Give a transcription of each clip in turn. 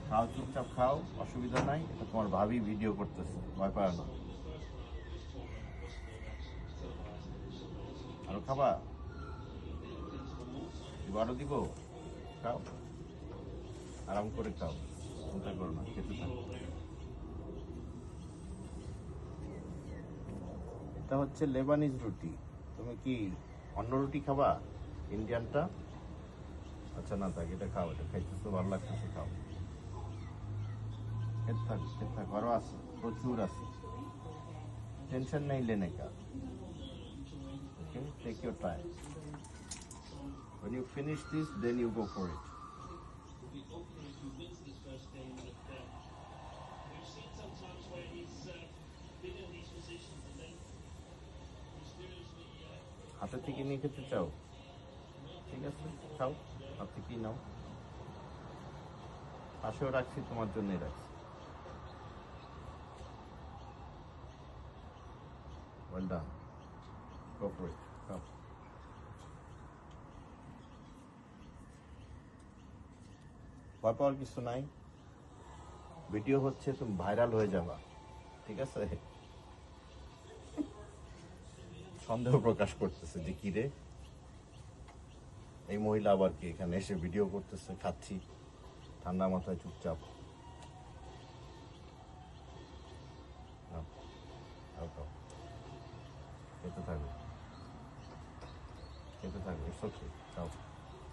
খাও, চুপচাপ খাও, অসুবিধা নাই। এটা তোমার ভাবি ভিডিও করতেছে, ভয় পায় না। আরো খাবা? আরো দিব? খাও, আরাম করে খাও, চিন্তা করো না, খেতে থাকো। এটা হচ্ছে লেবানিজ রুটি। তুমি কি অন্য রুটি খাবা? ইন্ডিয়ানটা? আচ্ছা না থাক, এটা খাও, এটা খাইতেছো, ভালো লাগতেছে, খাও। খেতে থাকো, খেতে থাকো, আরো আছে, প্রচুর আছে। টেনশন নেই লেনে কা। Okay, take your time. When you finish this, then you go for it. হাতে থেকে নিয়ে খেতে চাও? ঠিক আছে, খাও, হাত থেকেই নাও। পাশেও রাখছি, তোমার জন্যই রাখছি। Well done. Go for it. Come. ভয় পাওয়ার কিছু নাই। ভিডিও হচ্ছে, তুমি ভাইরাল হয়ে যাবা, ঠিক আছে? সন্দেহ প্রকাশ করতেছে যে কি রে, এই মহিলা আবার কি এখানে এসে ভিডিও করতেছে, খাচ্ছি ঠান্ডা মাথায় চুপচাপ। নাও, খাও, খাও। খেতে থাকো, খেতে থাকো, ইটস ওকে, খাও।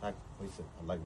থাক, হয়েছে, লাগবে।